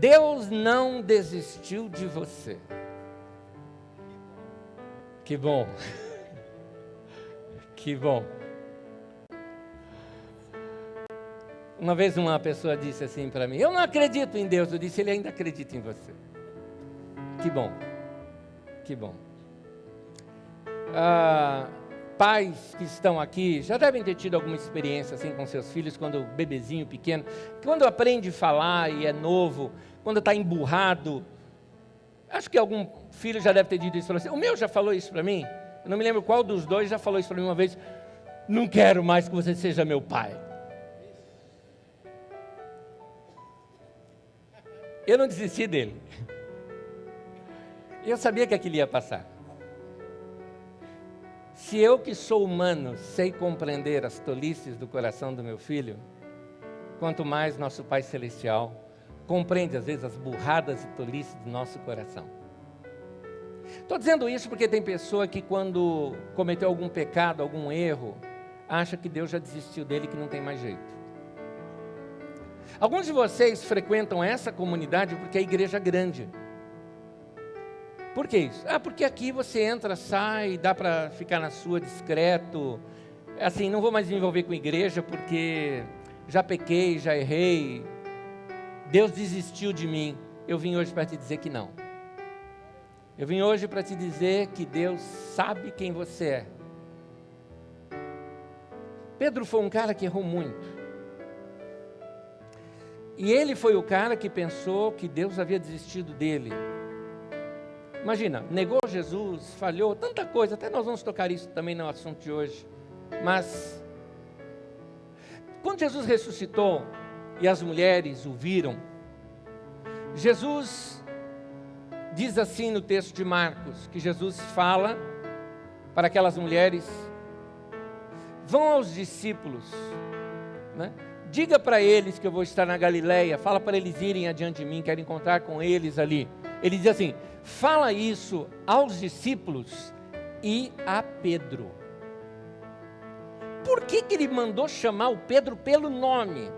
Deus não desistiu de você. Que bom. Que bom. Uma vez uma pessoa disse assim para mim: eu não acredito em Deus. Eu disse: ele ainda acredita em você. Que bom. Que bom. Pais que estão aqui já devem ter tido alguma experiência assim com seus filhos, quando bebezinho pequeno, quando aprende a falar e é novo, quando está emburrado. Acho que algum filho já deve ter dito isso para você. O meu já falou isso para mim. Eu não me lembro qual dos dois já falou isso para mim uma vez. Não quero mais que você seja meu pai. Eu não desisti dele. Eu sabia que aquilo ia passar. Se eu que sou humano sei compreender as tolices do coração do meu filho, quanto mais nosso Pai Celestial compreende às vezes as burradas e tolices do nosso coração. Estou dizendo isso porque tem pessoa que quando cometeu algum pecado, algum erro, acha que Deus já desistiu dele, que não tem mais jeito. Alguns de vocês frequentam essa comunidade porque a igreja é grande. Por que isso? Porque aqui você entra, sai, dá para ficar na sua discreto. Assim, não vou mais me envolver com igreja porque já pequei, já errei. Deus desistiu de mim. Eu vim hoje para te dizer que não. Eu vim hoje para te dizer que Deus sabe quem você é. Pedro foi um cara que errou muito. E ele foi o cara que pensou que Deus havia desistido dele. Imagina, negou Jesus, falhou, tanta coisa. Até nós vamos tocar isso também no assunto de hoje. Mas, quando Jesus ressuscitou e as mulheres o viram, Jesus diz assim no texto de Marcos, que Jesus fala para aquelas mulheres: vão aos discípulos, né? Diga para eles que eu vou estar na Galileia, fala para eles irem adiante de mim, quero encontrar com eles ali. Ele diz assim: fala isso aos discípulos e a Pedro. Por que ele mandou chamar o Pedro pelo nome?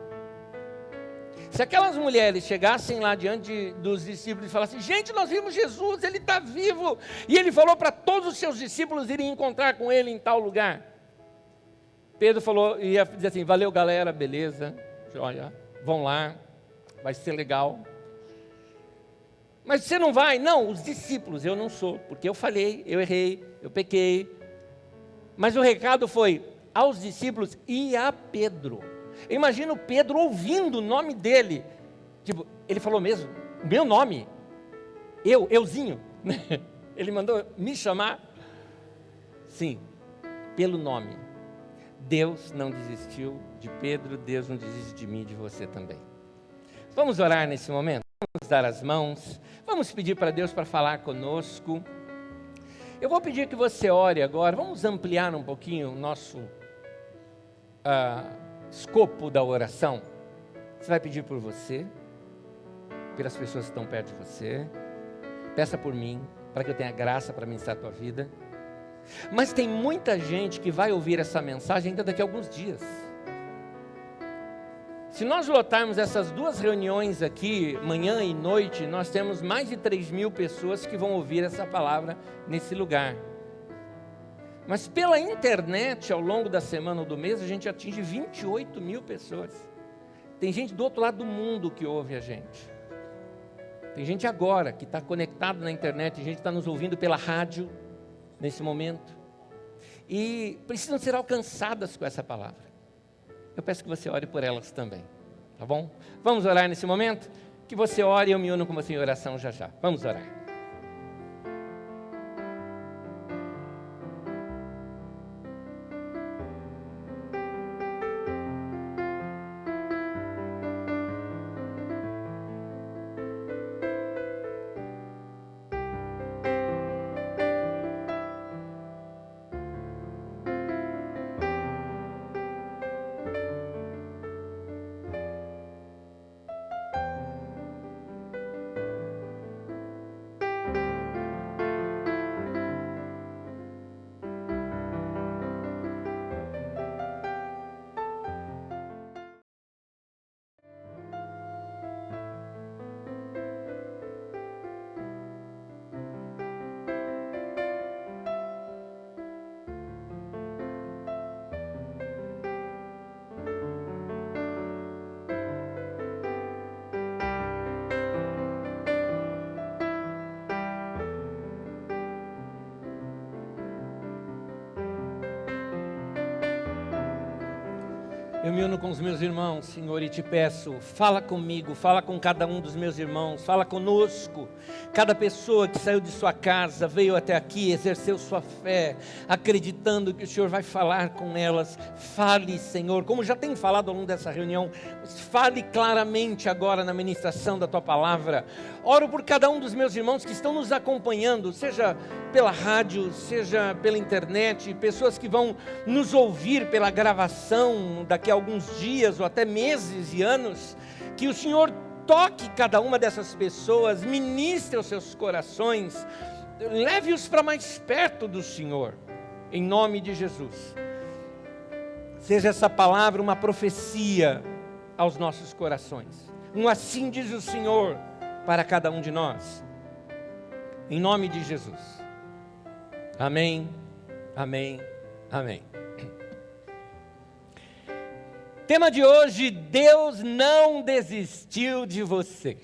Se aquelas mulheres chegassem lá diante dos discípulos e falassem: gente, nós vimos Jesus, ele está vivo, e ele falou para todos os seus discípulos irem encontrar com ele em tal lugar. Pedro falou, ia dizer assim: valeu galera, beleza, olha, vão lá, vai ser legal. Mas você não vai? Não, os discípulos, eu não sou, porque eu falhei, eu errei, eu pequei. Mas o recado foi aos discípulos e a Pedro. Imagina o Pedro ouvindo o nome dele. Tipo, ele falou mesmo, meu nome, euzinho. Ele mandou me chamar. Sim, pelo nome. Deus não desistiu de Pedro, Deus não desiste de mim e de você também. Vamos orar nesse momento? Vamos dar as mãos, vamos pedir para Deus para falar conosco. Eu vou pedir que você ore agora, vamos ampliar um pouquinho o nosso escopo da oração. Você vai pedir por você, pelas pessoas que estão perto de você, peça por mim, para que eu tenha graça para ministrar a tua vida. Mas tem muita gente que vai ouvir essa mensagem ainda daqui a alguns dias. Se nós lotarmos essas duas reuniões aqui, manhã e noite, nós temos mais de 3.000 pessoas que vão ouvir essa palavra nesse lugar. Mas pela internet, ao longo da semana ou do mês, a gente atinge 28.000 pessoas. Tem gente do outro lado do mundo que ouve a gente. Tem gente agora que está conectado na internet, tem gente que está nos ouvindo pela rádio, nesse momento, e precisam ser alcançadas com essa palavra. Eu peço que você ore por elas também, tá bom? Vamos orar nesse momento? Que você ore e eu me uno com você em oração já já. Vamos orar. Eu me uno com os meus irmãos, Senhor, e te peço, fala comigo, fala com cada um dos meus irmãos, fala conosco. Cada pessoa que saiu de sua casa, veio até aqui, exerceu sua fé, acreditando que o Senhor vai falar com elas. Fale, Senhor, como já tem falado ao longo dessa reunião, fale claramente agora na ministração da Tua palavra. Oro por cada um dos meus irmãos que estão nos acompanhando, seja pela rádio, seja pela internet, pessoas que vão nos ouvir pela gravação daqui a alguns dias ou até meses e anos, que o Senhor toque cada uma dessas pessoas, ministre aos seus corações, leve-os para mais perto do Senhor, em nome de Jesus. Seja essa palavra uma profecia aos nossos corações, assim diz o Senhor para cada um de nós, em nome de Jesus. Amém, amém, amém. Tema de hoje: Deus não desistiu de você.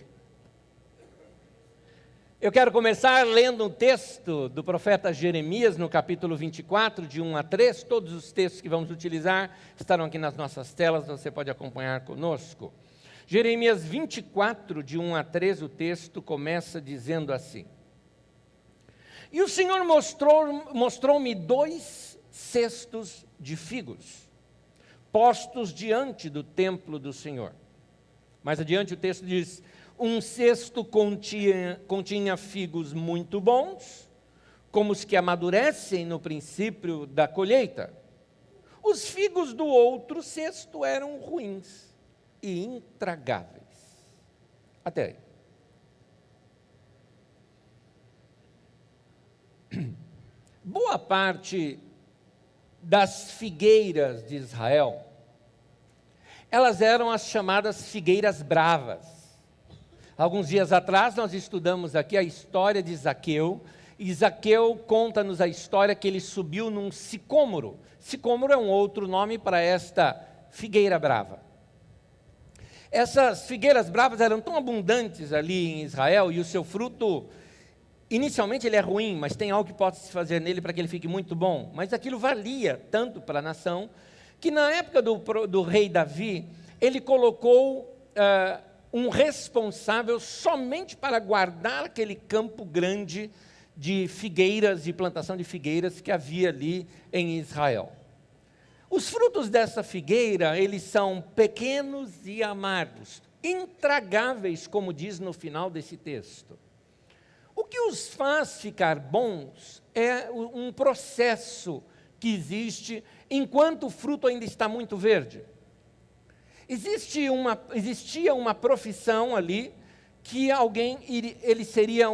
Eu quero começar lendo um texto do profeta Jeremias, no capítulo 24, de 1 a 3. Todos os textos que vamos utilizar estarão aqui nas nossas telas, você pode acompanhar conosco. Jeremias 24, de 1 a 3, o texto começa dizendo assim: E o Senhor mostrou-me 2 cestos de figos, postos diante do templo do Senhor. Mais adiante o texto diz: um cesto continha figos muito bons, como os que amadurecem no princípio da colheita. Os figos do outro cesto eram ruins e intragáveis. Até aí. Boa parte das figueiras de Israel, elas eram as chamadas figueiras bravas. Alguns dias atrás nós estudamos aqui a história de Zaqueu, e Zaqueu conta-nos a história que ele subiu num sicômoro. Sicômoro é um outro nome para esta figueira brava. Essas figueiras bravas eram tão abundantes ali em Israel, e o seu fruto, inicialmente ele é ruim, mas tem algo que pode se fazer nele para que ele fique muito bom. Mas aquilo valia tanto para a nação, que na época do rei Davi, ele colocou um responsável somente para guardar aquele campo grande de figueiras e plantação de figueiras que havia ali em Israel. Os frutos dessa figueira, eles são pequenos e amargos, intragáveis, como diz no final desse texto. O que os faz ficar bons é um processo que existe enquanto o fruto ainda está muito verde. Existia uma profissão ali que ele seria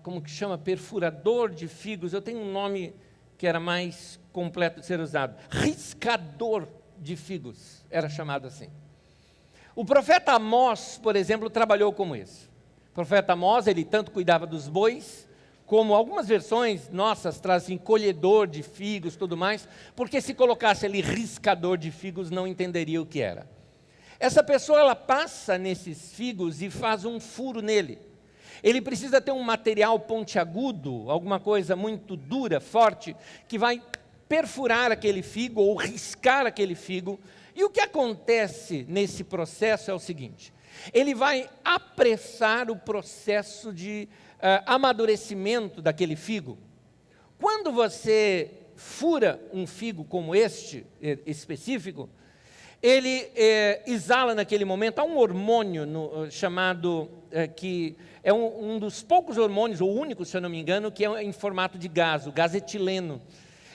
como que chama? Perfurador de figos. Eu tenho um nome que era mais completo de ser usado. Riscador de figos, era chamado assim. O profeta Amós, por exemplo, trabalhou como esse. O profeta Amós, ele tanto cuidava dos bois, como algumas versões nossas trazem colhedor de figos, tudo mais, porque se colocasse ali riscador de figos, não entenderia o que era. Essa pessoa, ela passa nesses figos e faz um furo nele. Ele precisa ter um material pontiagudo, alguma coisa muito dura, forte, que vai perfurar aquele figo ou riscar aquele figo. E o que acontece nesse processo é o seguinte: ele vai apressar o processo de amadurecimento daquele figo. Quando você fura um figo como este, específico, ele exala naquele momento, há um hormônio chamado, que é um dos poucos hormônios, ou único, se eu não me engano, que é em formato de gás, o gás etileno.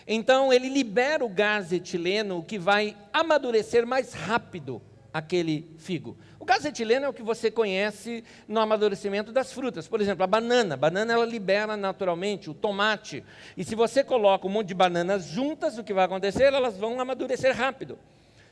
Então, ele libera o gás etileno, que vai amadurecer mais rápido aquele figo. O gás etileno é o que você conhece no amadurecimento das frutas. Por exemplo, a banana ela libera naturalmente, o tomate. E se você coloca um monte de bananas juntas, o que vai acontecer? Elas vão amadurecer rápido.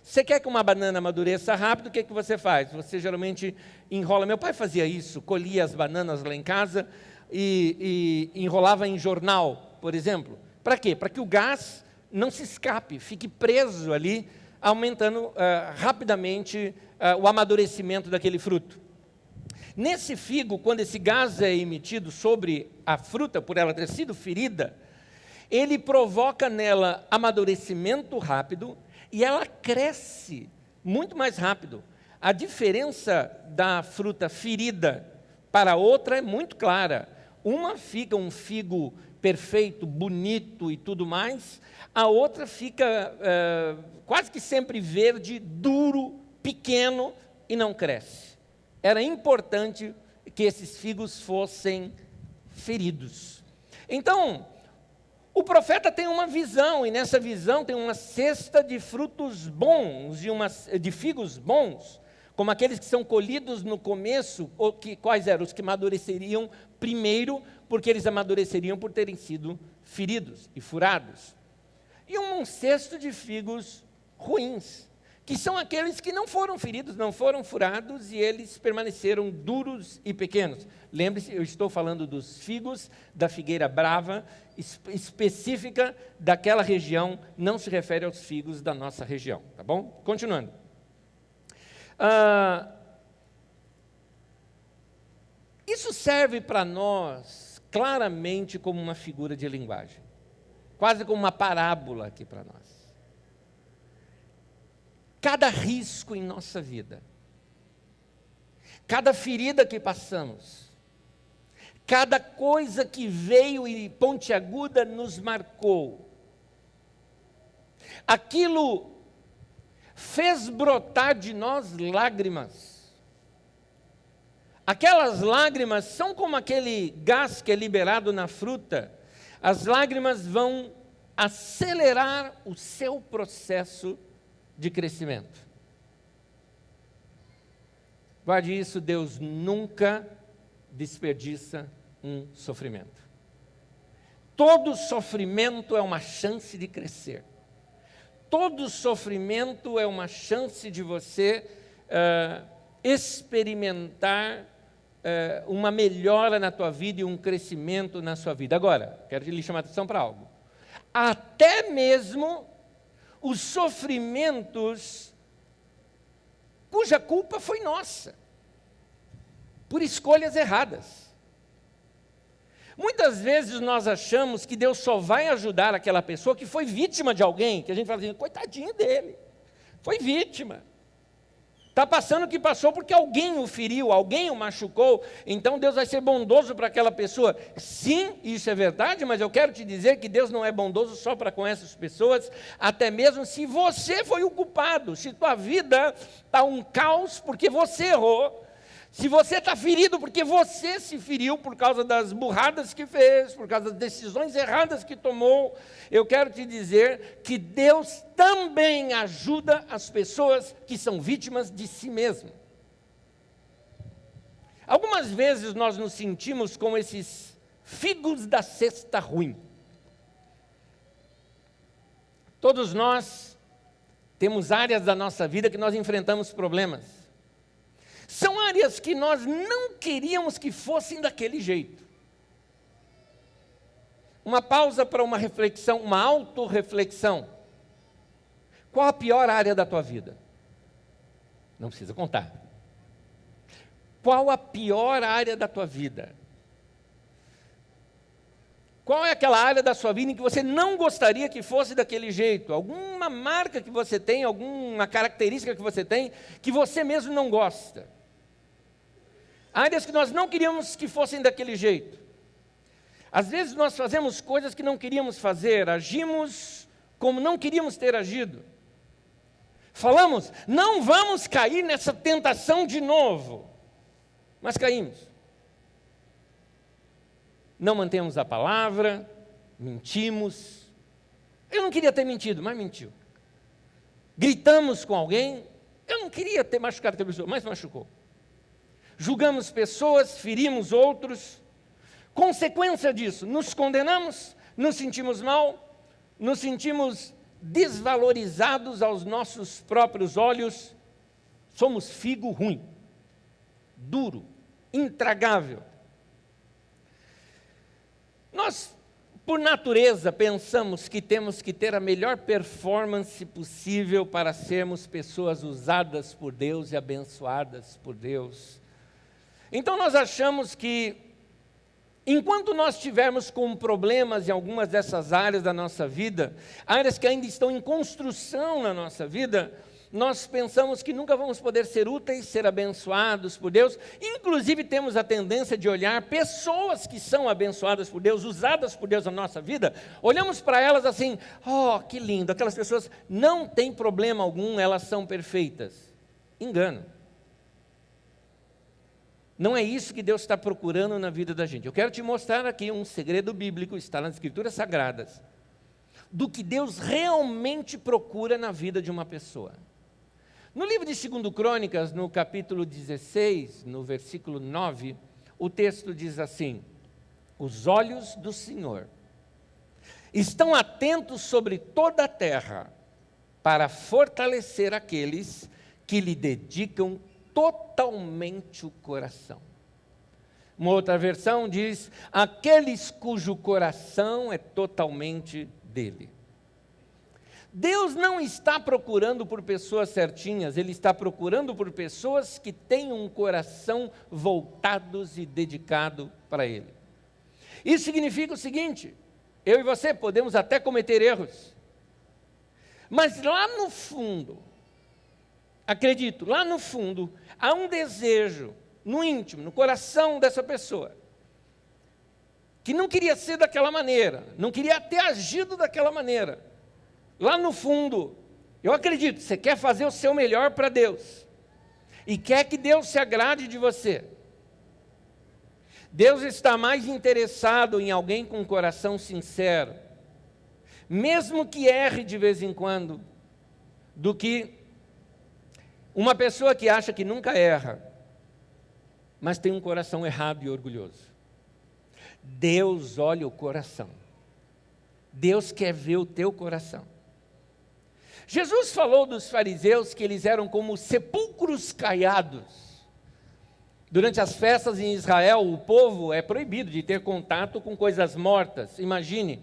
Você quer que uma banana amadureça rápido, o que você faz? Você geralmente enrola. Meu pai fazia isso, colhia as bananas lá em casa e enrolava em jornal, por exemplo. Para quê? Para que o gás não se escape, fique preso ali, aumentando rapidamente o amadurecimento daquele fruto. Nesse figo, quando esse gás é emitido sobre a fruta, por ela ter sido ferida, ele provoca nela amadurecimento rápido e ela cresce muito mais rápido. A diferença da fruta ferida para a outra é muito clara. Uma fica um figo perfeito, bonito e tudo mais, a outra fica quase que sempre verde, duro, pequeno e não cresce. Era importante que esses figos fossem feridos. Então, o profeta tem uma visão, e nessa visão tem uma cesta de frutos bons, de figos bons, como aqueles que são colhidos no começo, quais eram? Os que amadureceriam primeiro, porque eles amadureceriam por terem sido feridos e furados. E um cesto de figos ruins, que são aqueles que não foram feridos, não foram furados, e eles permaneceram duros e pequenos. Lembre-se, eu estou falando dos figos da figueira brava, específica daquela região, não se refere aos figos da nossa região, tá bom? Continuando. Isso serve para nós claramente como uma figura de linguagem, quase como uma parábola aqui para nós. Cada risco em nossa vida, cada ferida que passamos, cada coisa que veio e pontiaguda nos marcou, aquilo fez brotar de nós lágrimas. Aquelas lágrimas são como aquele gás que é liberado na fruta. As lágrimas vão acelerar o seu processo de crescimento. Guarde isso, Deus nunca desperdiça um sofrimento. Todo sofrimento é uma chance de crescer. Todo sofrimento é uma chance de você experimentar uma melhora na tua vida e um crescimento na sua vida. Agora, quero lhe chamar a atenção para algo. Até mesmo os sofrimentos cuja culpa foi nossa, por escolhas erradas. Muitas vezes nós achamos que Deus só vai ajudar aquela pessoa que foi vítima de alguém, que a gente fala assim, coitadinho dele, foi vítima. Está passando o que passou porque alguém o feriu, alguém o machucou, então Deus vai ser bondoso para aquela pessoa. Sim, isso é verdade, mas eu quero te dizer que Deus não é bondoso só para com essas pessoas, até mesmo se você foi o culpado, se tua vida está um caos porque você errou, se você está ferido porque você se feriu por causa das burradas que fez, por causa das decisões erradas que tomou, eu quero te dizer que Deus também ajuda as pessoas que são vítimas de si mesmo. Algumas vezes nós nos sentimos como esses figos da cesta ruim. Todos nós temos áreas da nossa vida que nós enfrentamos problemas. São áreas que nós não queríamos que fossem daquele jeito. Uma pausa para uma reflexão, uma autorreflexão. Qual a pior área da tua vida? Não precisa contar. Qual a pior área da tua vida? Qual é aquela área da sua vida em que você não gostaria que fosse daquele jeito? Alguma marca que você tem, alguma característica que você tem, que você mesmo não gosta? Áreas que nós não queríamos que fossem daquele jeito. Às vezes nós fazemos coisas que não queríamos fazer, agimos como não queríamos ter agido. Falamos, não vamos cair nessa tentação de novo, mas caímos. Não mantemos a palavra, mentimos. Eu não queria ter mentido, mas mentiu. Gritamos com alguém, eu não queria ter machucado aquela pessoa, mas machucou. Julgamos pessoas, ferimos outros. Consequência disso, nos condenamos, nos sentimos mal, nos sentimos desvalorizados aos nossos próprios olhos. Somos figo ruim, duro, intragável. Nós, por natureza, pensamos que temos que ter a melhor performance possível para sermos pessoas usadas por Deus e abençoadas por Deus. Então nós achamos que Enquanto nós estivermos com problemas em algumas dessas áreas da nossa vida, áreas que ainda estão em construção na nossa vida, nós pensamos que nunca vamos poder ser úteis, ser abençoados por Deus. Inclusive temos a tendência de olhar pessoas que são abençoadas por Deus, usadas por Deus na nossa vida, olhamos para elas assim, oh, que lindo, aquelas pessoas não têm problema algum, elas são perfeitas. Engano. Não é isso que Deus está procurando na vida da gente. Eu quero te mostrar aqui um segredo bíblico, está nas Escrituras Sagradas, do que Deus realmente procura na vida de uma pessoa. No livro de 2 Crônicas, no capítulo 16, no versículo 9, o texto diz assim: os olhos do Senhor estão atentos sobre toda a terra para fortalecer aqueles que lhe dedicam totalmente o coração. Uma outra versão diz: aqueles cujo coração é totalmente dele. Deus não está procurando por pessoas certinhas, Ele está procurando por pessoas que têm um coração voltados e dedicado para Ele. Isso significa o seguinte: eu e você podemos até cometer erros, mas lá no fundo, acredito, lá no fundo, há um desejo, no íntimo, no coração dessa pessoa, que não queria ser daquela maneira, não queria ter agido daquela maneira. Lá no fundo, eu acredito, você quer fazer o seu melhor para Deus, e quer que Deus se agrade de você. Deus está mais interessado em alguém com um coração sincero, mesmo que erre de vez em quando, do que uma pessoa que acha que nunca erra, mas tem um coração errado e orgulhoso. Deus olha o coração. Deus quer ver o teu coração. Jesus falou dos fariseus que eles eram como sepulcros caiados. Durante as festas em Israel, o povo é proibido de ter contato com coisas mortas. Imagine,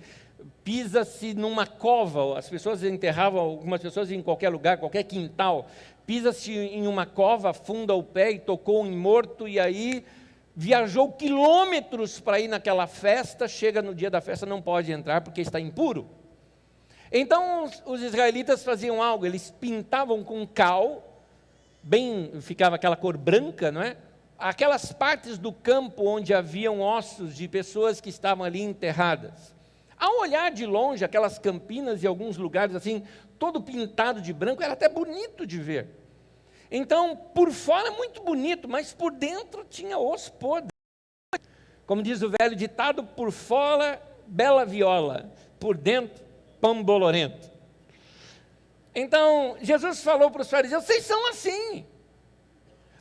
pisa-se numa cova, as pessoas enterravam algumas pessoas em qualquer lugar, qualquer quintal. Pisa-se em uma cova, afunda o pé e tocou em morto, e aí viajou quilômetros para ir naquela festa, chega no dia da festa, não pode entrar porque está impuro. Então os israelitas faziam algo, eles pintavam com cal, ficava aquela cor branca, não é? Aquelas partes do campo onde haviam ossos de pessoas que estavam ali enterradas. Ao olhar de longe, aquelas campinas e alguns lugares assim, todo pintado de branco, era até bonito de ver. Então, por fora muito bonito, mas por dentro tinha osso podre. Como diz o velho ditado, por fora, bela viola, por dentro, pão bolorento. Então, Jesus falou para os fariseus: vocês são assim,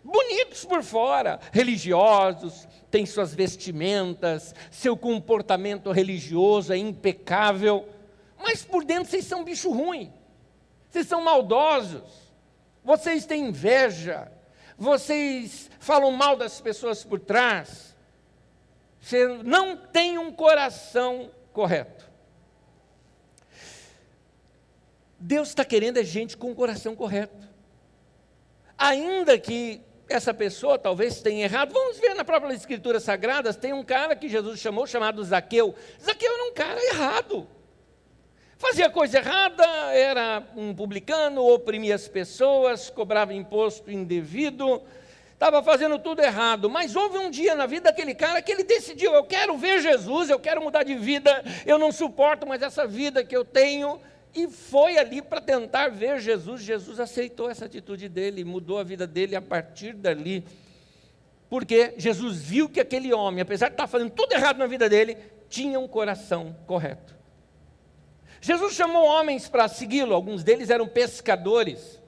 bonitos por fora, religiosos, têm suas vestimentas, seu comportamento religioso é impecável, mas por dentro vocês são bicho ruim, vocês são maldosos, vocês têm inveja, vocês falam mal das pessoas por trás, você não tem um coração correto. Deus está querendo é gente com o coração correto. Ainda que essa pessoa talvez tenha errado, vamos ver na própria Escritura Sagradas, tem um cara que Jesus chamou, chamado Zaqueu. Zaqueu era um cara errado. Fazia coisa errada, era um publicano, oprimia as pessoas, cobrava imposto indevido, estava fazendo tudo errado. Mas houve um dia na vida daquele cara que ele decidiu: eu quero ver Jesus, eu quero mudar de vida, eu não suporto mais essa vida que eu tenho. E foi ali para tentar ver Jesus. Jesus aceitou essa atitude dele, mudou a vida dele a partir dali. Porque Jesus viu que aquele homem, apesar de estar fazendo tudo errado na vida dele, tinha um coração correto. Jesus chamou homens para segui-lo, alguns deles eram pescadores.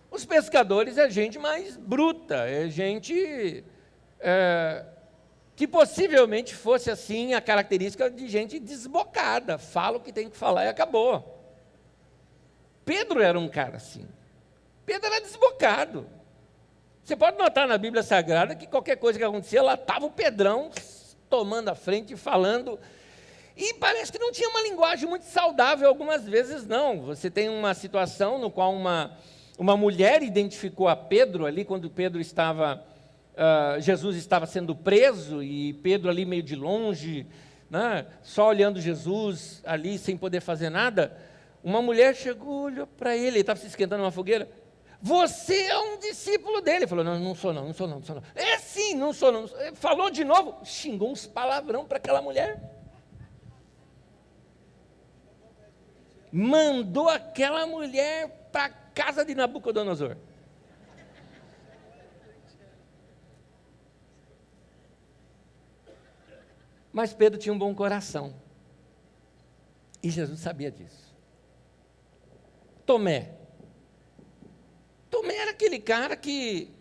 Os pescadores é gente mais bruta, é gente que possivelmente fosse assim a característica de gente desbocada, fala o que tem que falar e acabou. Pedro era um cara assim, Pedro era desbocado. Você pode notar na Bíblia Sagrada que qualquer coisa que acontecia, lá estava o Pedrão tomando a frente e falando, e parece que não tinha uma linguagem muito saudável algumas vezes não. Você tem uma situação no qual uma mulher identificou a Pedro ali, quando Pedro estava Jesus estava sendo preso e Pedro ali meio de longe, né, só olhando Jesus ali sem poder fazer nada, uma mulher chegou, olhou para ele estava se esquentando numa fogueira. Você é um discípulo dele. Ele falou, não, não sou não. É sim, não sou não. Falou de novo, xingou uns palavrão para aquela mulher. Mandou aquela mulher para a casa de Nabucodonosor. Mas Pedro tinha um bom coração. E Jesus sabia disso. Tomé era aquele cara que,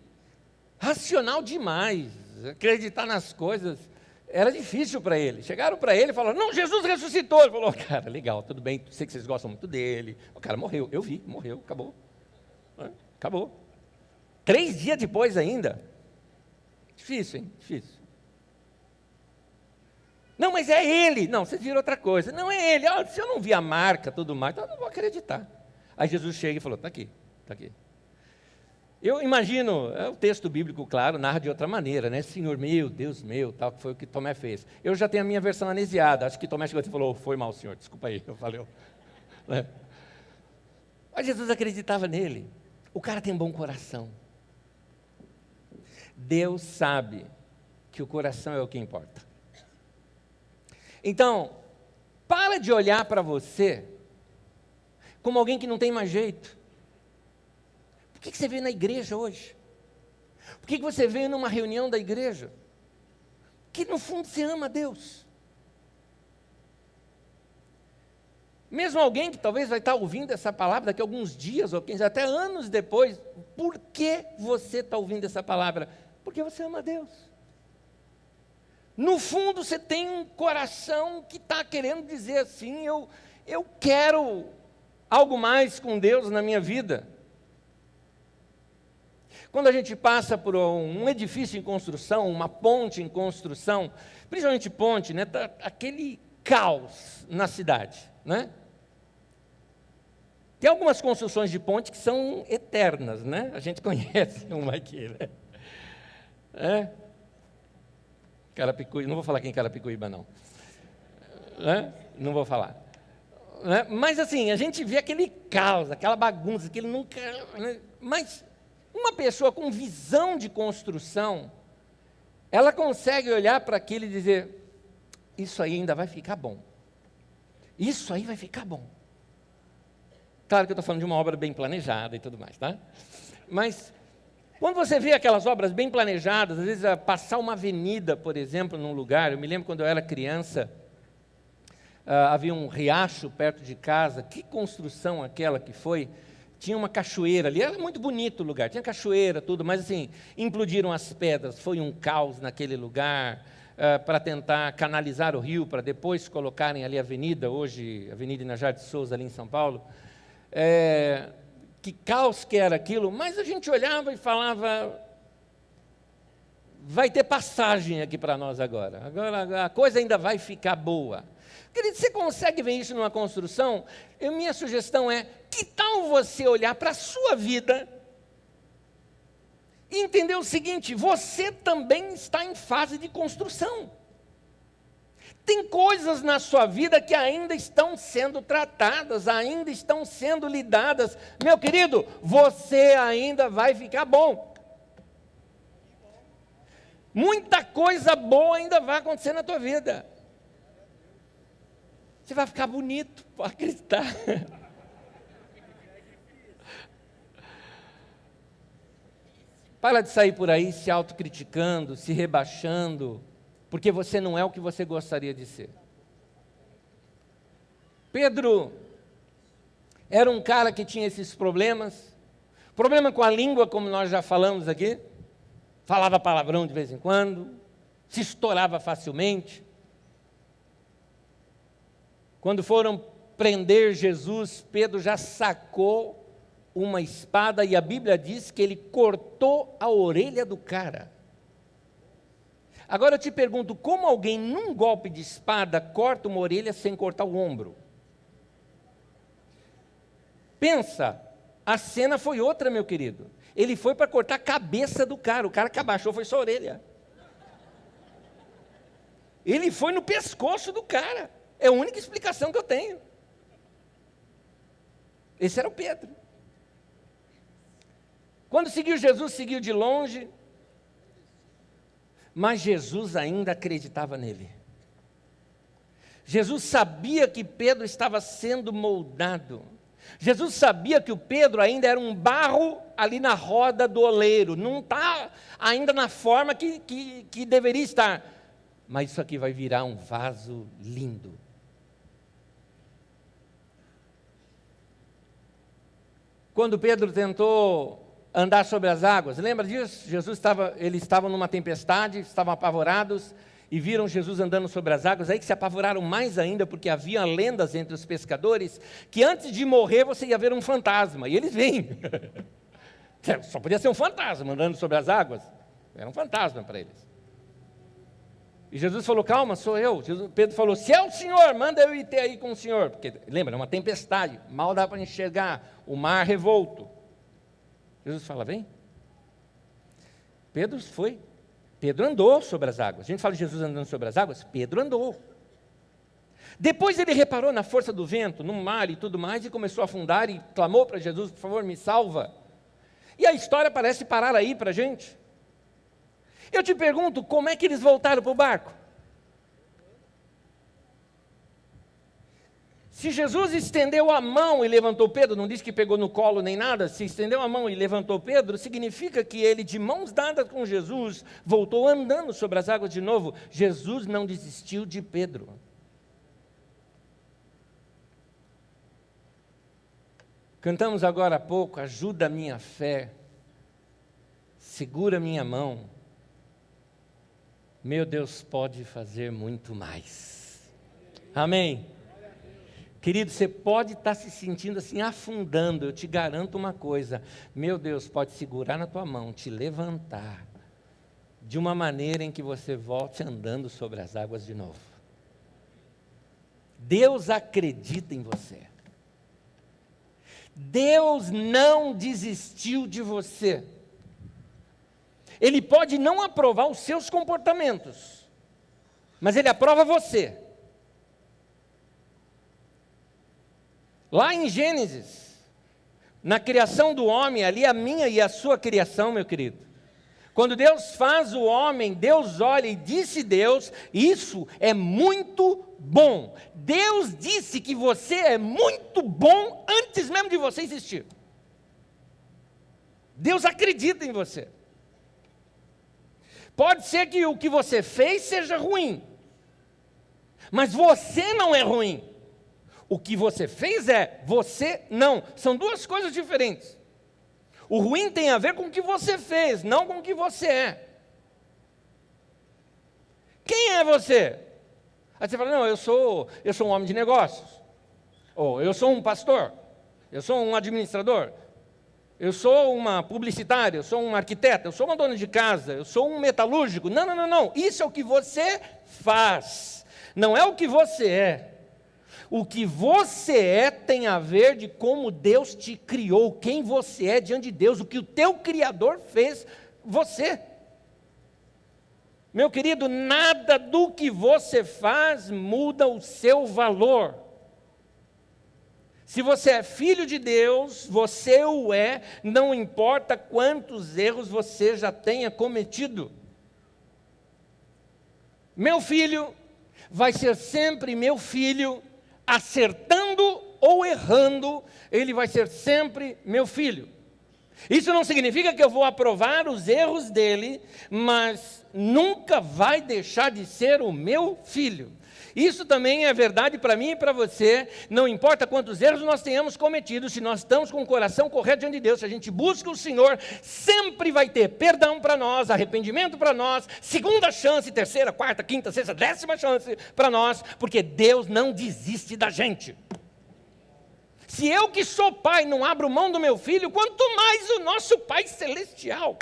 racional demais, acreditar nas coisas, era difícil para ele. Chegaram para ele e falaram, não, Jesus ressuscitou. Ele falou, cara, legal, tudo bem, sei que vocês gostam muito dele. O cara morreu, eu vi, morreu, acabou. Acabou. 3 dias depois ainda. Difícil, hein? Difícil. Não, mas é ele. Não, vocês viram outra coisa. Não é ele. Se eu não vi a marca, tudo mais, então eu não vou acreditar. Aí Jesus chega e falou, está aqui, está aqui. Eu imagino, o texto bíblico, claro, narra de outra maneira, né? Senhor meu, Deus meu, tal, que foi o que Tomé fez. Eu já tenho a minha versão anesiada, acho que Tomé chegou e falou, foi mal, Senhor, desculpa aí, eu falei. Né? Mas Jesus acreditava nele. O cara tem um bom coração. Deus sabe que o coração é o que importa. Então, para de olhar para você como alguém que não tem mais jeito. Por que você veio na igreja hoje? Por que você veio numa reunião da igreja? Que no fundo você ama a Deus. Mesmo alguém que talvez vai estar ouvindo essa palavra daqui a alguns dias, ou quem sabe, até anos depois, por que você está ouvindo essa palavra? Porque você ama a Deus. No fundo você tem um coração que está querendo dizer assim, eu quero algo mais com Deus na minha vida. Quando a gente passa por um edifício em construção, uma ponte em construção, principalmente ponte, né, tá aquele caos na cidade, né? Tem algumas construções de ponte que são eternas, né? A gente conhece uma aqui, né? Carapicuíba, não vou falar quem é Carapicuíba, não. Não vou falar. Mas assim, a gente vê aquele caos, aquela bagunça, aquele nunca... Né? Mas uma pessoa com visão de construção, ela consegue olhar para aquilo e dizer, isso aí ainda vai ficar bom. Isso aí vai ficar bom. Claro que eu estou falando de uma obra bem planejada e tudo mais, tá? Mas quando você vê aquelas obras bem planejadas, às vezes passar uma avenida, por exemplo, num lugar, eu me lembro quando eu era criança, havia um riacho perto de casa, que construção aquela que foi, tinha uma cachoeira ali, era muito bonito o lugar, tinha cachoeira, tudo, mas assim, implodiram as pedras, foi um caos naquele lugar, para tentar canalizar o rio, para depois colocarem ali a avenida, hoje, Avenida Inajar de Souza, ali em São Paulo, que caos que era aquilo, mas a gente olhava e falava, vai ter passagem aqui para nós agora a coisa ainda vai ficar boa. Querido, você consegue ver isso numa construção? Minha sugestão é, que tal você olhar para a sua vida e entender o seguinte, você também está em fase de construção. Tem coisas na sua vida que ainda estão sendo tratadas, ainda estão sendo lidadas. Meu querido, você ainda vai ficar bom. Muita coisa boa ainda vai acontecer na tua vida. Você vai ficar bonito, pode acreditar. Para de sair por aí se autocriticando, se rebaixando, porque você não é o que você gostaria de ser. Pedro era um cara que tinha esses problemas, problema com a língua, como nós já falamos aqui, falava palavrão de vez em quando, se estourava facilmente. Quando foram prender Jesus, Pedro já sacou uma espada e a Bíblia diz que ele cortou a orelha do cara. Agora eu te pergunto, como alguém num golpe de espada corta uma orelha sem cortar o ombro? Pensa, a cena foi outra, meu querido. Ele foi para cortar a cabeça do cara. O cara que abaixou foi só a orelha. Ele foi no pescoço do cara. É a única explicação que eu tenho. Esse era o Pedro. Quando seguiu Jesus, seguiu de longe. Mas Jesus ainda acreditava nele. Jesus sabia que Pedro estava sendo moldado. Jesus sabia que o Pedro ainda era um barro ali na roda do oleiro. Não está ainda na forma que deveria estar. Mas isso aqui vai virar um vaso lindo. Quando Pedro tentou andar sobre as águas, lembra disso? Eles estavam numa tempestade, estavam apavorados e viram Jesus andando sobre as águas, aí que se apavoraram mais ainda, porque havia lendas entre os pescadores, que antes de morrer você ia ver um fantasma, e eles vêm. Só podia ser um fantasma andando sobre as águas, era um fantasma para eles. E Jesus falou, calma, sou eu. Pedro falou, se é o Senhor, manda eu ir ter aí com o Senhor. Porque, lembra, é uma tempestade, mal dá para enxergar, o mar revolto. Jesus fala, vem. Pedro foi. Pedro andou sobre as águas. A gente fala de Jesus andando sobre as águas, Pedro andou. Depois ele reparou na força do vento, no mar e tudo mais, e começou a afundar e clamou para Jesus, por favor, me salva. E a história parece parar aí para a gente. Eu te pergunto, como é que eles voltaram para o barco? Se Jesus estendeu a mão e levantou Pedro, não diz que pegou no colo nem nada, se estendeu a mão e levantou Pedro, significa que ele, de mãos dadas com Jesus, voltou andando sobre as águas de novo. Jesus não desistiu de Pedro. Cantamos agora há pouco, ajuda a minha fé, segura minha mão. Meu Deus pode fazer muito mais. Amém? Querido, você pode estar se sentindo assim, afundando, eu te garanto uma coisa, meu Deus pode segurar na tua mão, te levantar, de uma maneira em que você volte andando sobre as águas de novo. Deus acredita em você. Deus não desistiu de você. Ele pode não aprovar os seus comportamentos, mas Ele aprova você. Lá em Gênesis, na criação do homem, ali a minha e a sua criação, meu querido. Quando Deus faz o homem, Deus olha e disse Deus, isso é muito bom. Deus disse que você é muito bom antes mesmo de você existir. Deus acredita em você. Pode ser que o que você fez seja ruim, mas você não é ruim. O que você fez você não. São duas coisas diferentes. O ruim tem a ver com o que você fez, não com o que você é. Quem é você? Aí você fala, não, eu sou um homem de negócios. Ou eu sou um pastor. Eu sou um administrador. Eu sou uma publicitária, eu sou um arquiteto, eu sou uma dona de casa, eu sou um metalúrgico. Não, não, não, não. Isso é o que você faz. Não é o que você é. O que você é tem a ver de como Deus te criou, quem você é diante de Deus, o que o teu Criador fez você. Meu querido, nada do que você faz muda o seu valor. Se você é filho de Deus, você o é, não importa quantos erros você já tenha cometido. Meu filho vai ser sempre meu filho, acertando ou errando, ele vai ser sempre meu filho. Isso não significa que eu vou aprovar os erros dele, mas nunca vai deixar de ser o meu filho. Isso também é verdade para mim e para você, não importa quantos erros nós tenhamos cometido, se nós estamos com o coração correto diante de Deus, se a gente busca o Senhor, sempre vai ter perdão para nós, arrependimento para nós, segunda chance, terceira, quarta, quinta, sexta, 10ª chance para nós, porque Deus não desiste da gente. Se eu que sou pai não abro mão do meu filho, quanto mais o nosso Pai Celestial.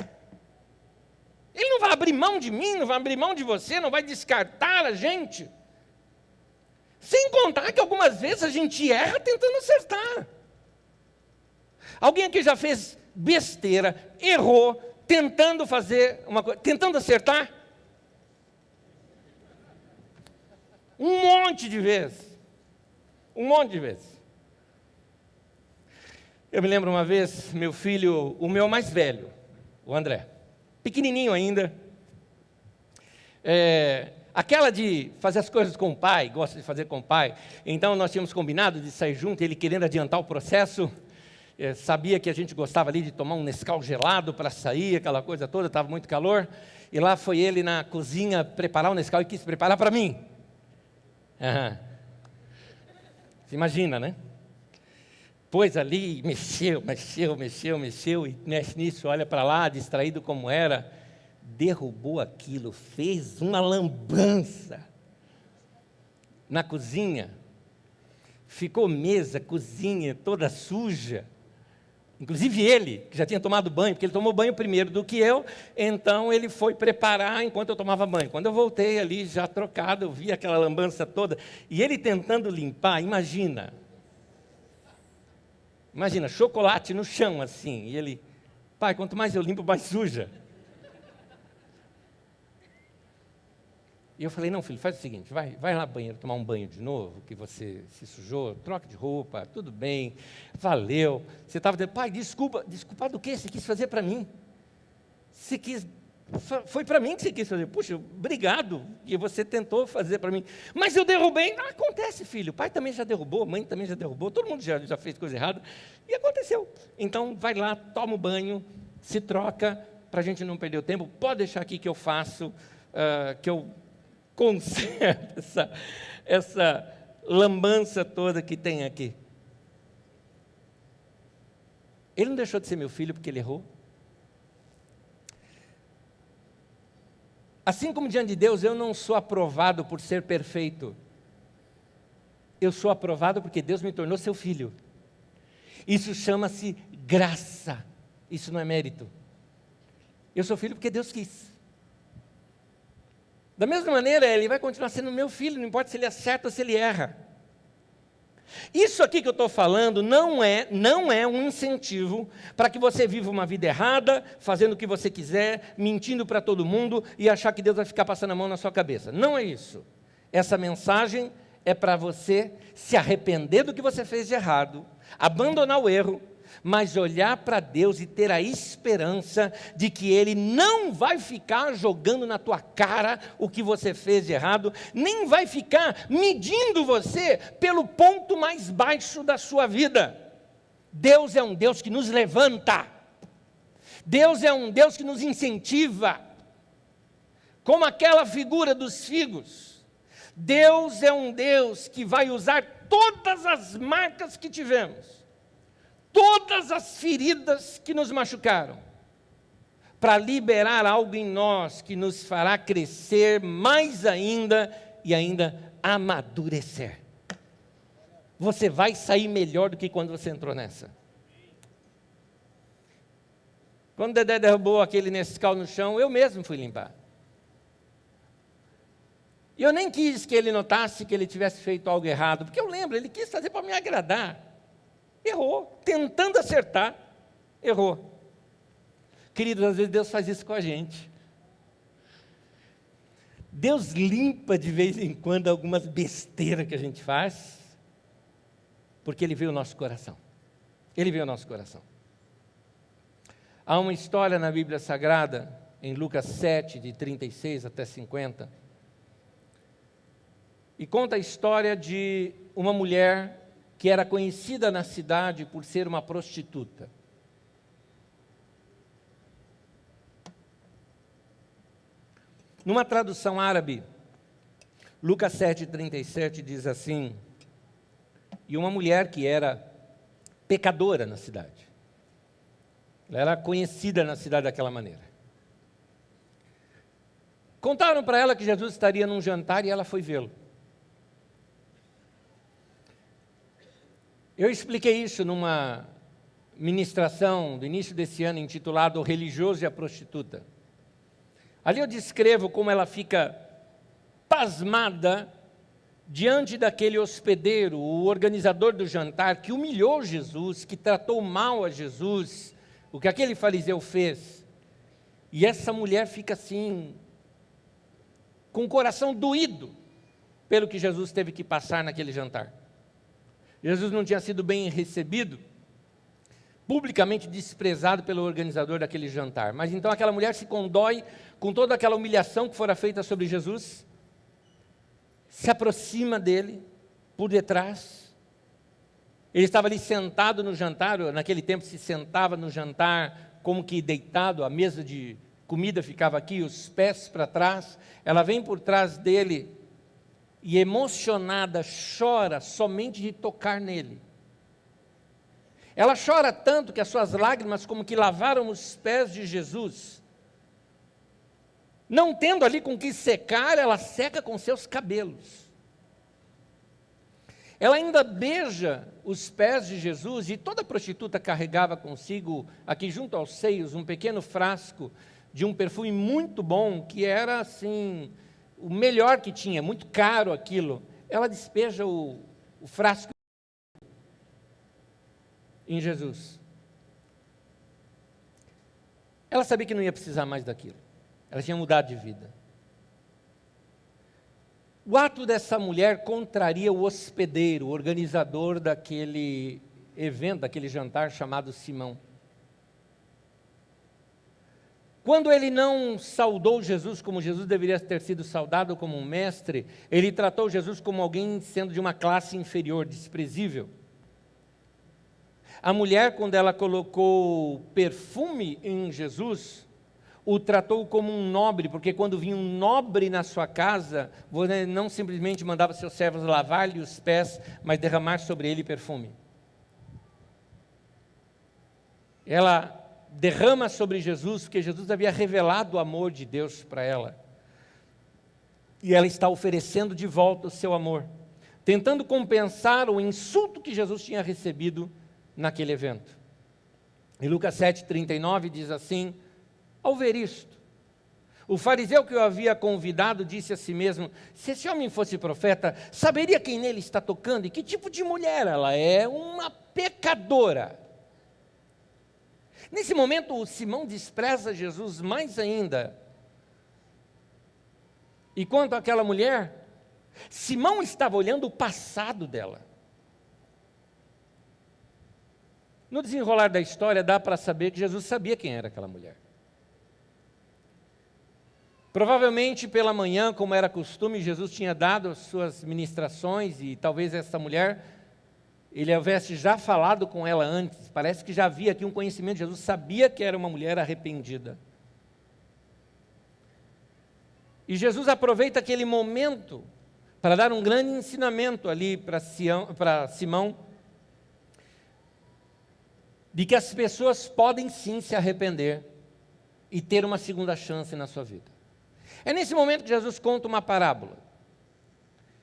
Ele não vai abrir mão de mim, não vai abrir mão de você, não vai descartar a gente. Sem contar que algumas vezes a gente erra tentando acertar. Alguém aqui já fez besteira, errou, tentando fazer uma coisa, tentando acertar? Um monte de vezes. Um monte de vezes. Eu me lembro uma vez, meu filho, o meu mais velho, o André, pequenininho ainda, aquela de fazer as coisas com o pai, gosta de fazer com o pai, então nós tínhamos combinado de sair junto, ele querendo adiantar o processo, sabia que a gente gostava ali de tomar um Nescau gelado para sair, aquela coisa toda, estava muito calor, e lá foi ele na cozinha preparar o Nescau e quis preparar para mim. Você imagina, né? Pôs ali, mexeu, e mexe nisso, olha para lá, distraído como era, derrubou aquilo, fez uma lambança na cozinha, ficou mesa, cozinha toda suja, inclusive ele, que já tinha tomado banho, porque ele tomou banho primeiro do que eu, então ele foi preparar enquanto eu tomava banho. Quando eu voltei ali, já trocado, eu vi aquela lambança toda, e ele tentando limpar, imagina, chocolate no chão assim, e ele, pai, quanto mais eu limpo, mais suja. E eu falei, não filho, faz o seguinte, vai lá no banheiro tomar um banho de novo, que você se sujou, troca de roupa, tudo bem, valeu. Você estava dizendo, pai, desculpa do quê? Você quis fazer para mim. Foi para mim que você quis fazer. Puxa, obrigado que você tentou fazer para mim. Mas eu derrubei. Acontece, filho. O pai também já derrubou, a mãe também já derrubou, todo mundo já fez coisa errada. E aconteceu. Então, vai lá, toma o banho, se troca, para a gente não perder o tempo. Pode deixar aqui que eu faço, que eu conserto essa lambança toda que tem aqui. Ele não deixou de ser meu filho porque ele errou. Assim como diante de Deus, eu não sou aprovado por ser perfeito. Eu sou aprovado porque Deus me tornou seu filho. Isso chama-se graça. Isso não é mérito. Eu sou filho porque Deus quis. Da mesma maneira, ele vai continuar sendo meu filho, não importa se ele acerta ou se ele erra. Isso aqui que eu estou falando não é um incentivo para que você viva uma vida errada, fazendo o que você quiser, mentindo para todo mundo e achar que Deus vai ficar passando a mão na sua cabeça. Não é isso. Essa mensagem é para você se arrepender do que você fez de errado, abandonar o erro, mas olhar para Deus e ter a esperança de que Ele não vai ficar jogando na tua cara o que você fez de errado, nem vai ficar medindo você pelo ponto mais baixo da sua vida. Deus é um Deus que nos levanta. Deus é um Deus que nos incentiva. Como aquela figura dos figos. Deus é um Deus que vai usar todas as marcas que tivemos, todas as feridas que nos machucaram, para liberar algo em nós que nos fará crescer mais ainda e ainda amadurecer. Você vai sair melhor do que quando você entrou nessa. Quando Dedé derrubou aquele Nescau no chão, eu mesmo fui limpar. E eu nem quis que ele notasse que ele tivesse feito algo errado, porque eu lembro, ele quis fazer para me agradar. Errou, tentando acertar, errou. Queridos, às vezes Deus faz isso com a gente. Deus limpa de vez em quando algumas besteiras que a gente faz, porque Ele vê o nosso coração. Ele vê o nosso coração. Há uma história na Bíblia Sagrada, em Lucas 7, de 36 até 50, e conta a história de uma mulher que era conhecida na cidade por ser uma prostituta. Numa tradução árabe, Lucas 7,37 diz assim, e uma mulher que era pecadora na cidade. Ela era conhecida na cidade daquela maneira. Contaram para ela que Jesus estaria num jantar e ela foi vê-lo. Eu expliquei isso numa ministração do início desse ano, intitulado O Religioso e a Prostituta. Ali eu descrevo como ela fica pasmada diante daquele hospedeiro, o organizador do jantar, que humilhou Jesus, que tratou mal a Jesus, o que aquele fariseu fez. E essa mulher fica assim, com o coração doído, pelo que Jesus teve que passar naquele jantar. Jesus não tinha sido bem recebido, publicamente desprezado pelo organizador daquele jantar. Mas então aquela mulher se condói com toda aquela humilhação que fora feita sobre Jesus, se aproxima dele por detrás. Ele estava ali sentado no jantar, naquele tempo se sentava no jantar como que deitado, a mesa de comida ficava aqui, os pés para trás. Ela vem por trás dele e emocionada chora somente de tocar nele. Ela chora tanto que as suas lágrimas como que lavaram os pés de Jesus. Não tendo ali com que secar, ela seca com seus cabelos. Ela ainda beija os pés de Jesus, e toda prostituta carregava consigo, aqui junto aos seios, um pequeno frasco de um perfume muito bom, que era assim, o melhor que tinha, muito caro aquilo. Ela despeja o frasco em Jesus. Ela sabia que não ia precisar mais daquilo. Ela tinha mudado de vida. O ato dessa mulher contraria o hospedeiro, o organizador daquele evento, daquele jantar chamado Simão. Quando ele não saudou Jesus como Jesus deveria ter sido saudado como um mestre, ele tratou Jesus como alguém sendo de uma classe inferior, desprezível. A mulher, quando ela colocou perfume em Jesus, o tratou como um nobre, porque quando vinha um nobre na sua casa, você não simplesmente mandava seus servos lavar-lhe os pés, mas derramar sobre ele perfume. Ela derrama sobre Jesus, porque Jesus havia revelado o amor de Deus para ela. E ela está oferecendo de volta o seu amor, tentando compensar o insulto que Jesus tinha recebido naquele evento. Em Lucas 7,39 diz assim: ao ver isto, o fariseu que o havia convidado disse a si mesmo: se esse homem fosse profeta, saberia quem nele está tocando e que tipo de mulher ela é, uma pecadora. Nesse momento, o Simão despreza Jesus mais ainda. E quanto àquela mulher, Simão estava olhando o passado dela. No desenrolar da história, dá para saber que Jesus sabia quem era aquela mulher. Provavelmente pela manhã, como era costume, Jesus tinha dado as suas ministrações e talvez essa mulher, ele houvesse já falado com ela antes. Parece que já havia aqui um conhecimento. Jesus sabia que era uma mulher arrependida. E Jesus aproveita aquele momento para dar um grande ensinamento ali para Simão, de que as pessoas podem sim se arrepender e ter uma segunda chance na sua vida. É nesse momento que Jesus conta uma parábola.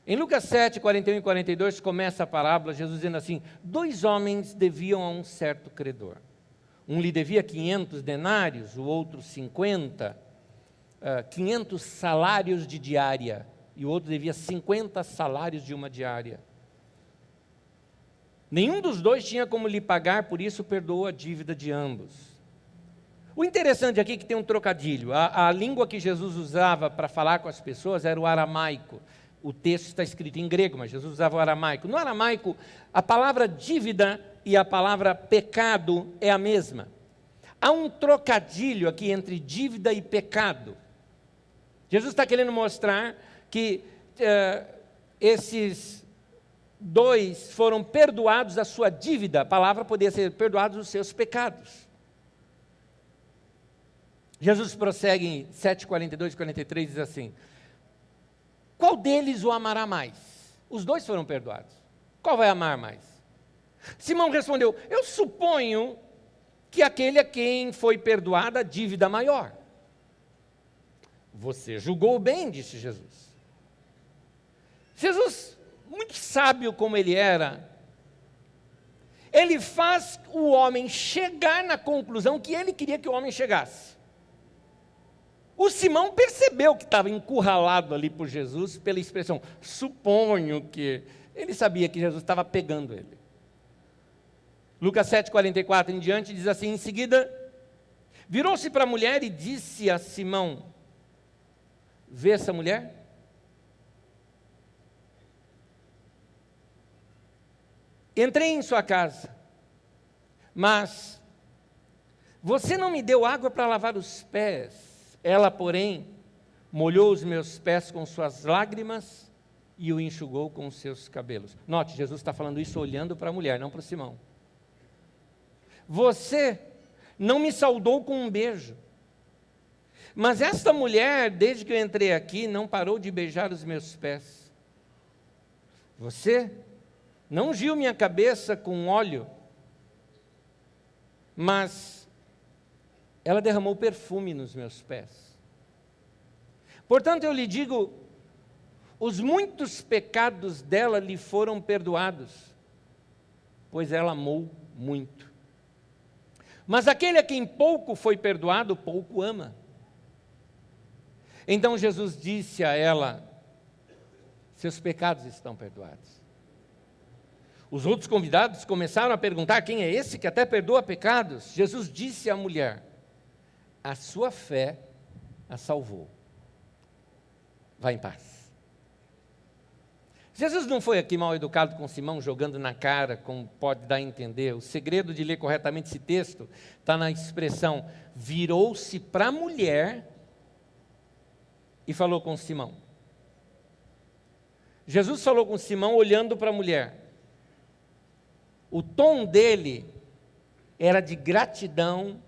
Em Lucas 7, 41 e 42, começa a parábola, Jesus dizendo assim: 2 homens deviam a um certo credor. Um lhe devia 500 denários, o outro 50, 500 salários de diária, e o outro devia 50 salários de uma diária. Nenhum dos dois tinha como lhe pagar, por isso perdoou a dívida de ambos. O interessante aqui é que tem um trocadilho. A língua que Jesus usava para falar com as pessoas era o aramaico. O texto está escrito em grego, mas Jesus usava o aramaico. No aramaico, a palavra dívida e a palavra pecado é a mesma. Há um trocadilho aqui entre dívida e pecado. Jesus está querendo mostrar que esses 2 foram perdoados a sua dívida. A palavra poderia ser perdoados os seus pecados. Jesus prossegue em 7, 42 e 43, diz assim: qual deles o amará mais? Os 2 foram perdoados. Qual vai amar mais? Simão respondeu: eu suponho que aquele a quem foi perdoada a dívida maior. Você julgou bem, disse Jesus. Jesus, muito sábio como ele era, ele faz o homem chegar na conclusão que ele queria que o homem chegasse. O Simão percebeu que estava encurralado ali por Jesus pela expressão suponho que. Ele sabia que Jesus estava pegando ele. Lucas 7, 44 em diante diz assim: em seguida, Virou-se para a mulher e disse a Simão: vê essa mulher? Entrei em sua casa, mas você não me deu água para lavar os pés. Ela, porém, molhou os meus pés com suas lágrimas e o enxugou com os seus cabelos. Note, Jesus está falando isso olhando para a mulher, não para Simão. Você não me saudou com um beijo, mas esta mulher, desde que eu entrei aqui, não parou de beijar os meus pés. Você não ungiu minha cabeça com óleo, mas ela derramou perfume nos meus pés. Portanto, eu lhe digo, os muitos pecados dela lhe foram perdoados, pois ela amou muito. Mas aquele a quem pouco foi perdoado, pouco ama. Então Jesus disse a ela: seus pecados estão perdoados. Os outros convidados começaram a perguntar: quem é esse que até perdoa pecados? Jesus disse à mulher: a sua fé a salvou. Vá em paz. Jesus não foi aqui mal educado com Simão, jogando na cara, como pode dar a entender. O segredo de ler corretamente esse texto está na expressão: virou-se para a mulher e falou com Simão. Jesus falou com Simão olhando para a mulher. O tom dele era de gratidão,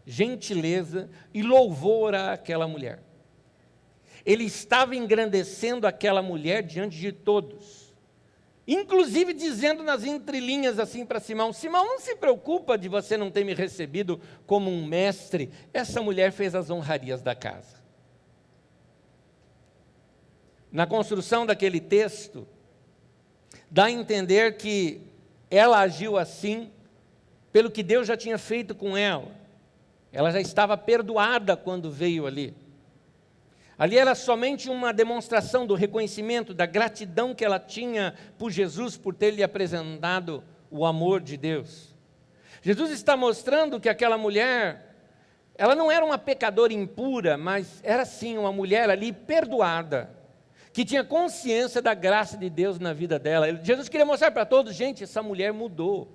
gentileza e louvor àquela mulher. Ele estava engrandecendo aquela mulher diante de todos, inclusive dizendo nas entrelinhas assim para Simão: Simão, não se preocupa de você não ter me recebido como um mestre, essa mulher fez as honrarias da casa. Na construção daquele texto, dá a entender que ela agiu assim pelo que Deus já tinha feito com ela. Ela já estava perdoada quando veio ali. Ali era somente uma demonstração do reconhecimento, da gratidão que ela tinha por Jesus, por ter lhe apresentado o amor de Deus. Jesus está mostrando que aquela mulher, ela não era uma pecadora impura, mas era sim uma mulher ali perdoada, que tinha consciência da graça de Deus na vida dela. Jesus queria mostrar para todos: gente, essa mulher mudou.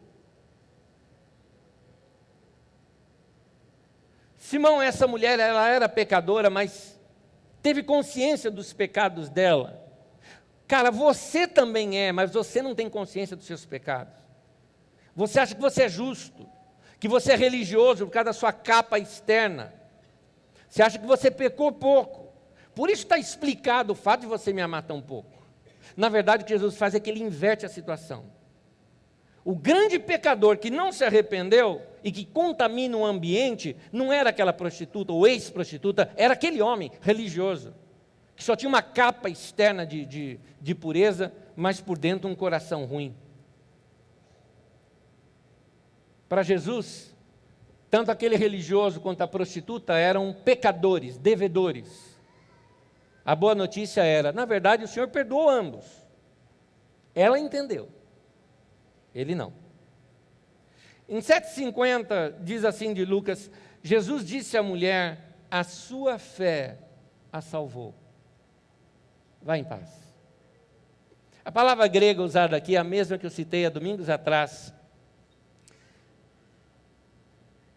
Simão, essa mulher, ela era pecadora, mas teve consciência dos pecados dela. Cara, você também é, mas você não tem consciência dos seus pecados. Você acha que você é justo, que você é religioso por causa da sua capa externa. Você acha que você pecou pouco. Por isso está explicado o fato de você me amar tão pouco. Na verdade, o que Jesus faz é que ele inverte a situação. O grande pecador que não se arrependeu e que contamina o ambiente não era aquela prostituta ou ex-prostituta, era aquele homem religioso, que só tinha uma capa externa de pureza, mas por dentro um coração ruim. Para Jesus, tanto aquele religioso quanto a prostituta eram pecadores, devedores. A boa notícia era: na verdade, o Senhor perdoou ambos. Ela entendeu, ele não. Em 7,50, diz assim de Lucas: Jesus disse à mulher: a sua fé a salvou. Vá em paz. A palavra grega usada aqui é a mesma que eu citei há domingos atrás,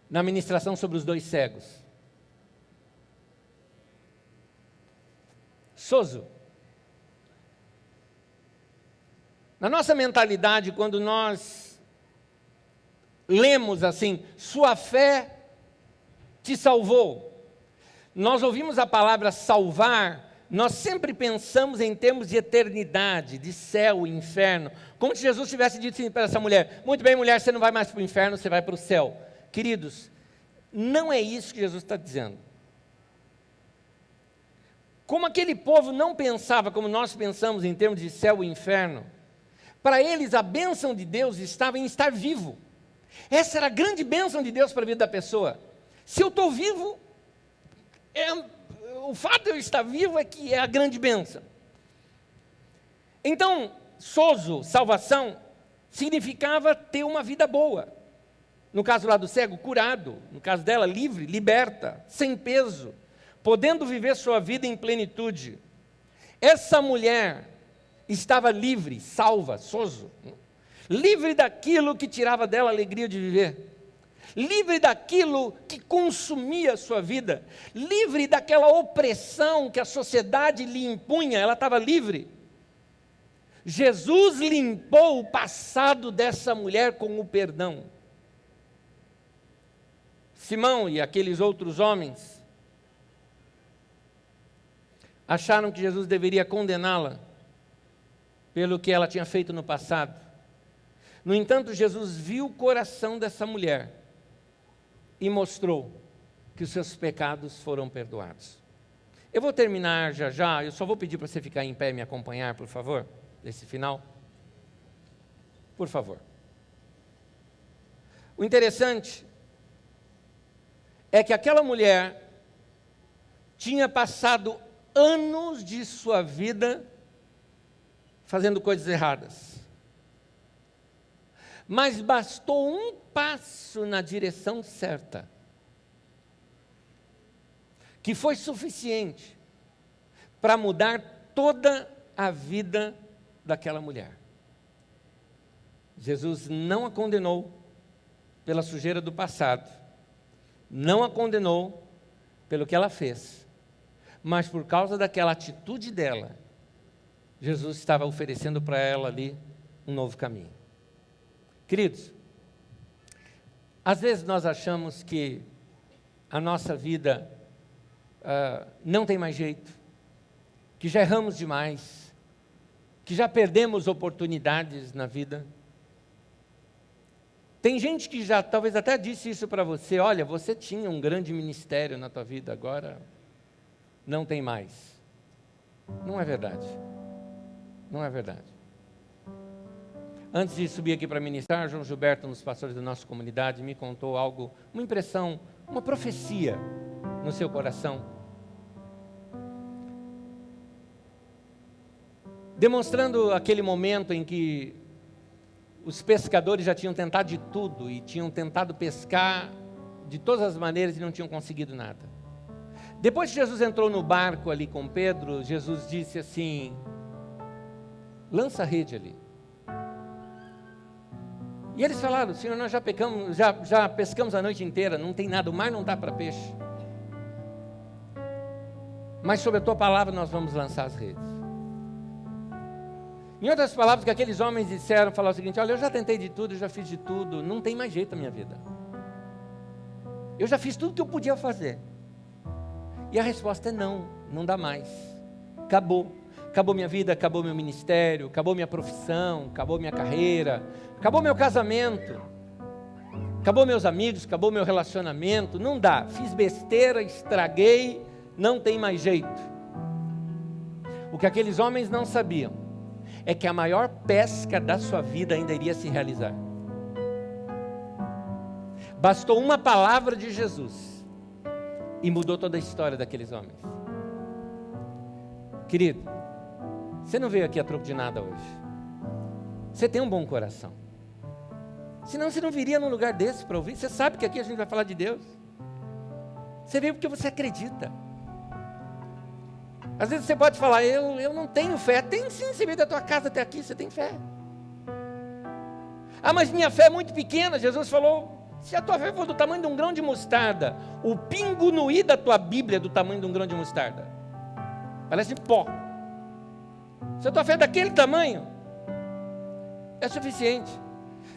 na ministração sobre os 2 cegos. Sozo. Na nossa mentalidade, quando nós lemos assim: sua fé te salvou, nós ouvimos a palavra salvar, nós sempre pensamos em termos de eternidade, de céu e inferno, como se Jesus tivesse dito assim para essa mulher: muito bem, mulher, você não vai mais para o inferno, você vai para o céu. Queridos, não é isso que Jesus está dizendo. Como aquele povo não pensava como nós pensamos em termos de céu e inferno, para eles a bênção de Deus estava em estar vivo. Essa era a grande bênção de Deus para a vida da pessoa. Se eu estou vivo, o fato de eu estar vivo é que é a grande bênção. Então, sozo, salvação, significava ter uma vida boa. No caso lá do cego, curado. No caso dela, livre, liberta, sem peso, podendo viver sua vida em plenitude. Essa mulher estava livre, salva, sozo, livre daquilo que tirava dela a alegria de viver, livre daquilo que consumia a sua vida, livre daquela opressão que a sociedade lhe impunha, ela estava livre. Jesus limpou o passado dessa mulher com o perdão. Simão e aqueles outros homens acharam que Jesus deveria condená-la pelo que ela tinha feito no passado. No entanto, Jesus viu o coração dessa mulher e mostrou que os seus pecados foram perdoados. Eu vou terminar já já, eu só vou pedir para você ficar em pé e me acompanhar, por favor, desse final. Por favor. O interessante é que aquela mulher tinha passado anos de sua vida fazendo coisas erradas. Mas bastou um passo na direção certa, que foi suficiente para mudar toda a vida daquela mulher. Jesus não a condenou pela sujeira do passado, não a condenou pelo que ela fez, mas por causa daquela atitude dela, Jesus estava oferecendo para ela ali um novo caminho. Queridos, às vezes nós achamos que a nossa vida não tem mais jeito, que já erramos demais, que já perdemos oportunidades na vida. Tem gente que já talvez até disse isso para você: olha, você tinha um grande ministério na tua vida, agora não tem mais. Não é verdade. Não é verdade. Antes de subir aqui para ministrar, João Gilberto, um dos pastores da nossa comunidade, me contou algo, uma impressão, uma profecia no seu coração, demonstrando aquele momento em que os pescadores já tinham tentado de tudo e tinham tentado pescar de todas as maneiras e não tinham conseguido nada. Depois que Jesus entrou no barco ali com Pedro, Jesus disse assim: lança a rede ali. E eles falaram: Senhor, nós já pescamos a noite inteira, não tem nada, o mar não dá para peixe. Mas sobre a tua palavra nós vamos lançar as redes. Em outras palavras, que aqueles homens disseram, falaram o seguinte: olha, eu já tentei de tudo, eu já fiz de tudo, não tem mais jeito na minha vida. Eu já fiz tudo que eu podia fazer. E a resposta é não, não dá mais. Acabou. Acabou minha vida, acabou meu ministério, acabou minha profissão, acabou minha carreira, acabou meu casamento, acabou meus amigos, acabou meu relacionamento. Não dá, fiz besteira, estraguei, não tem mais jeito. O que aqueles homens não sabiam é que a maior pesca da sua vida ainda iria se realizar. Bastou uma palavra de Jesus e mudou toda a história daqueles homens. Querido, você não veio aqui a troco de nada hoje. Você tem um bom coração. Senão você não viria num lugar desse para ouvir. Você sabe que aqui a gente vai falar de Deus. Você veio porque você acredita. Às vezes você pode falar: eu não tenho fé. Tem sim, você veio da tua casa até aqui, você tem fé. Ah, mas minha fé é muito pequena. Jesus falou: se a tua fé for do tamanho de um grão de mostarda, o pingo no i da tua Bíblia é do tamanho de um grão de mostarda. Parece pó. Se a tua fé é daquele tamanho, é suficiente.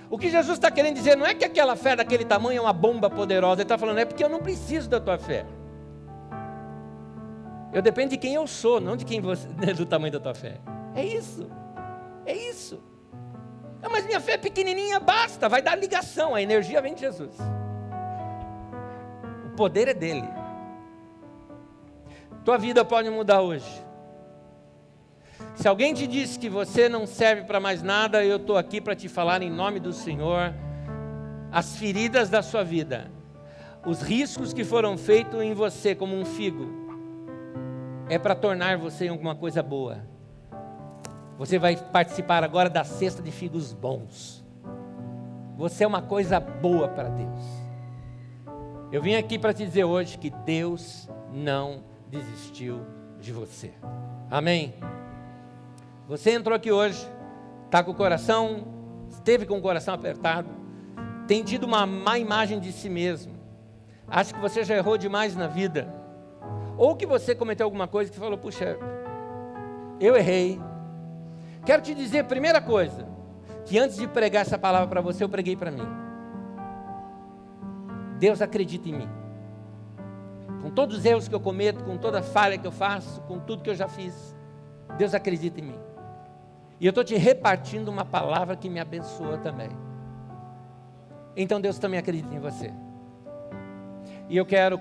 O que Jesus está querendo dizer não é que aquela fé daquele tamanho é uma bomba poderosa. Ele está falando: é porque eu não preciso da tua fé. Eu dependo de quem eu sou, não de quem você, do tamanho da tua fé. É isso. É isso. Ah, mas minha fé é pequenininha, basta, vai dar ligação, a energia vem de Jesus. O poder é dele. Tua vida pode mudar hoje. Se alguém te diz que você não serve para mais nada, eu estou aqui para te falar em nome do Senhor, as feridas da sua vida, os riscos que foram feitos em você como um figo, é para tornar você em alguma coisa boa. Você vai participar agora da cesta de figos bons. Você é uma coisa boa para Deus. Eu vim aqui para te dizer hoje que Deus não desistiu de você. Amém? Você entrou aqui hoje, está com o coração, esteve com o coração apertado, tem tido uma má imagem de si mesmo, acha que você já errou demais na vida, ou que você cometeu alguma coisa que falou, puxa, eu errei. Quero te dizer, primeira coisa, que antes de pregar essa palavra para você, eu preguei para mim. Deus acredita em mim. Com todos os erros que eu cometo, com toda a falha que eu faço, com tudo que eu já fiz, Deus acredita em mim. E eu estou te repartindo uma palavra que me abençoa também. Então Deus também acredita em você. E eu quero